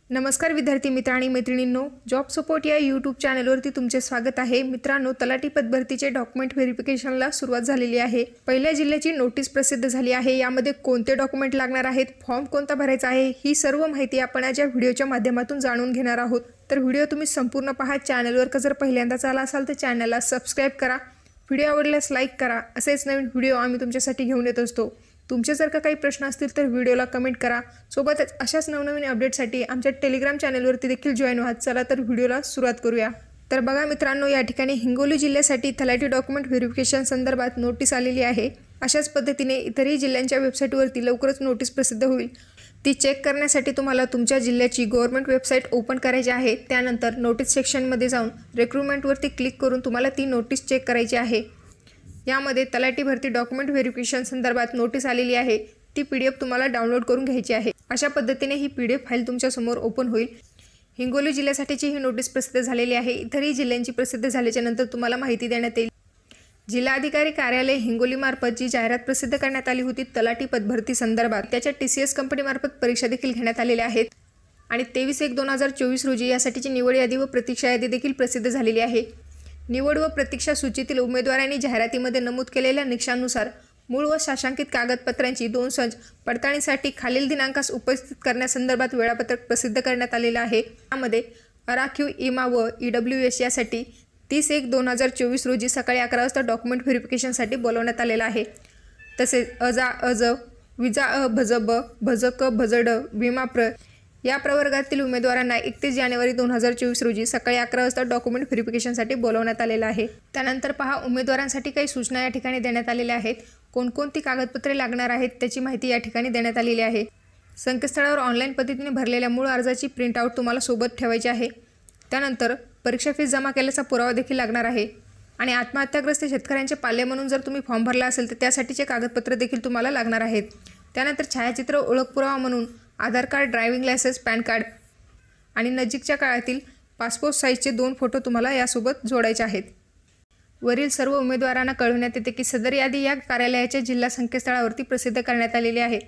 नमस्कार विद्यार्थी मित्र आणि मैत्रिणींनो, जॉब सपोर्ट या यूट्यूब चॅनलवरती तुमचे स्वागत आहे। मित्रांनो, तलाठी पद भरतीचे डॉक्युमेंट व्हेरिफिकेशनला सुरुवात झालेली आहे। पहिल्या जिल्ह्याची नोटीस प्रसिद्ध झाली आहे। यामध्ये कोणते डॉक्युमेंट लागणार आहेत, फॉर्म कोणता भरायचा आहे, ही सर्व माहिती आपण या व्हिडिओच्या माध्यमातून जाणून घेणार आहोत। तर व्हिडिओ तुम्ही संपूर्ण पहा। चॅनलवर जर पहिल्यांदाच आला असाल तर चॅनलला सबस्क्राइब करा, व्हिडिओ आवडल्यास लाईक करा। असेच नवीन व्हिडिओ आम्ही तुमच्यासाठी घेऊन येत असतो। तुमचे जर काही प्रश्न असतील तर व्हिडिओला कमेंट करा। सोबतच अशाच नवनवीन अपडेटसाठी आमच्या टेलिग्राम चॅनलवरती देखील जॉईन व्हा। चला तर व्हिडिओला सुरुवात करूया। तर बघा मित्रांनो, या ठिकाणी हिंगोली जिल्ह्यासाठी तलाठी डॉक्युमेंट व्हेरिफिकेशन संदर्भात नोटीस आलेली आहे। अशाच पद्धतीने इतरही जिल्ह्यांच्या वेबसाईटवरती लवकरच नोटीस प्रसिद्ध होईल। ती चेक करण्यासाठी तुम्हाला तुमच्या जिल्ह्याची गव्हर्नमेंट वेबसाईट ओपन करायची आहे। त्यानंतर नोटीस सेक्शनमध्ये जाऊन रिक्रुटमेंटवरती क्लिक करून तुम्हाला ती नोटीस चेक करायची आहे। यामध्ये तलाठी भरती डॉक्युमेंट व्हेरिफिकेशन संदर्भात नोटीस आलेली आहे। ती PDF तुम्हाला डाउनलोड करून घ्यायची आहे। अशा पद्धतीने ही PDF फाईल तुमच्या समोर ओपन होईल। हिंगोली जिल्ह्यासाठीची ही नोटीस प्रसिद्ध झालेली आहे। इतरही जिल्ह्यांची प्रसिद्ध झाल्याच्या नंतर तुम्हाला माहिती देण्यात येईल। जिल्हाधिकारी कार्यालय हिंगोली मार्फत जी जाहिरात प्रसिद्ध करण्यात आली होती तलाठी पद भरती संदर्भात, त्याच्या TCS कंपनीमार्फत परीक्षा देखील घेण्यात आलेल्या आहेत आणि 23/1/2024 रोजी यासाठीची निवड यादी व प्रतीक्षा यादी देखील प्रसिद्ध झालेली आहे। निवड व प्रतीक्षा सूचीतील उमेदवारांनी जाहिरातीमध्ये नमूद केलेल्या निकषांनुसार मूळ व शासंकित कागदपत्रांची 2 संच पडताळणीसाठी खालील दिनांकास उपस्थित करण्यासंदर्भात वेळापत्रक प्रसिद्ध करण्यात आलेलं आहे। यामध्ये अराखीव इमा व EWS यासाठी 30/1/2024 रोजी सकाळी 11 वाजता डॉक्युमेंट व्हेरिफिकेशनसाठी बोलवण्यात आलेलं आहे। तसेच अजा अज विजा अ भज ब भज क भज ड विमाप्र या प्रवर्गातील उमेदवारांना 31 जानेवारी 2024 रोजी सकाळी 11 वाजता डॉक्युमेंट व्हेरिफिकेशनसाठी बोलवण्यात आलेलं आहे। त्यानंतर पहा, उमेदवारांसाठी काही सूचना या ठिकाणी देण्यात आलेल्या आहेत। कोणकोणती कागदपत्रे लागणार आहेत त्याची माहिती या ठिकाणी देण्यात आलेली आहे। संकेतस्थळावर ऑनलाईन पद्धतीने भरलेल्या मूळ अर्जाची प्रिंटआउट तुम्हाला सोबत ठेवायची आहे। त्यानंतर परीक्षा फीस जमा केल्याचा पुरावा देखील लागणार आहे आणि आत्महत्याग्रस्त शेतकऱ्यांचे पाल्य म्हणून जर तुम्ही फॉर्म भरला असेल तर त्यासाठीचे कागदपत्र देखील तुम्हाला लागणार आहेत। त्यानंतर छायाचित्र ओळख पुरावा म्हणून Aadhaar card, driving licence, PAN card आणि नजीकच्या काळातील पासपोर्ट साईजचे 2 फोटो तुम्हाला यासोबत जोडायचे आहेत। वरील सर्व उमेदवारांना कळविण्यात येते की सदर यादी या कार्यालयाच्या जिल्हा संकेतस्थळावरती प्रसिद्ध करण्यात आलेली आहे।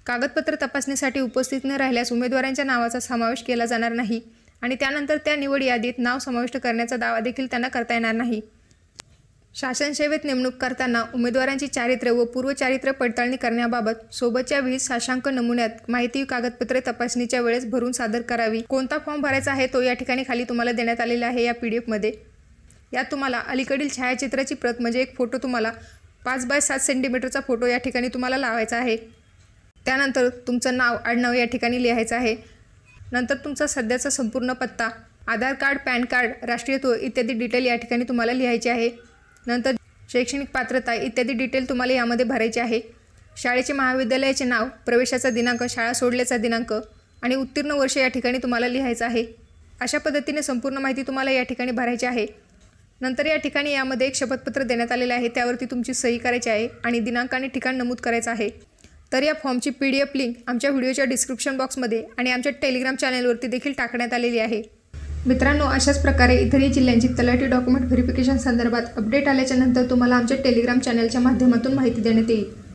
कागदपत्र तपासणीसाठी उपस्थित न राहिल्यास उमेदवारांच्या नावाचा समावेश केला जाणार नाही आणि त्यानंतर त्या निवड यादीत नाव समाविष्ट करण्याचा दावा देखील त्यांना करता येणार नाही। शासन सेवेत नेमणूक करताना उमेदवारांची चारित्र्य व पूर्व चारित्र्य पडताळणी करण्याबाबत सोबतच्या विहित साशांक नमुन्यात माहिती कागदपत्रे तपासणीच्या वेळेस भरून सादर करावी। कोणता फॉर्म भरायचा आहे तो या ठिकाणी खाली तुम्हाला देण्यात आलेला आहे या PDF मध्ये। यात तुम्हाला अलीकडील छायाचित्राची प्रत म्हणजे एक फोटो तुम्हाला 5x7 सेंटीमीटरचा फोटो या ठिकाणी तुम्हाला लावायचा आहे। त्यानंतर तुमचं नाव, आडनाव या ठिकाणी लिहायचं आहे। नंतर तुमचा सध्याचा संपूर्ण पत्ता, आधार कार्ड, पॅन कार्ड, राष्ट्रीयत्व इत्यादी डिटेल या ठिकाणी तुम्हाला लिहायचे आहे। नंतर शैक्षणिक पात्रता इत्यादी डिटेल तुम्हाला यामध्ये भरायचे आहे। शाळेचे, महाविद्यालयाचे नाव, प्रवेशाचा दिनांक, शाळा सोडल्याचा दिनांक आणि उत्तीर्ण वर्ष या ठिकाणी तुम्हाला लिहायचं आहे। अशा पद्धतीने संपूर्ण माहिती तुम्हाला या ठिकाणी भरायची आहे। नंतर या ठिकाणी यामध्ये एक शपथपत्र देण्यात आलेले आहे, त्यावरती तुमची सही करायची आहे आणि दिनांक आणि ठिकाण नमूद करायचं आहे। तर या फॉर्मची PDF लिंक आमच्या व्हिडिओच्या डिस्क्रिप्शन बॉक्समध्ये आणि आमच्या टेलिग्राम चॅनलवरती देखील टाकण्यात आलेली आहे। मित्रांनो, अशाच प्रकारे इतरही जिल्ह्यांची तलाठी डॉक्युमेंट व्हेरिफिकेशन संदर्भात अपडेट आल्याच्या नंतर तुम्हाला आमच्या टेलिग्राम चॅनलच्या माध्यमातून माहिती देण्यात येईल।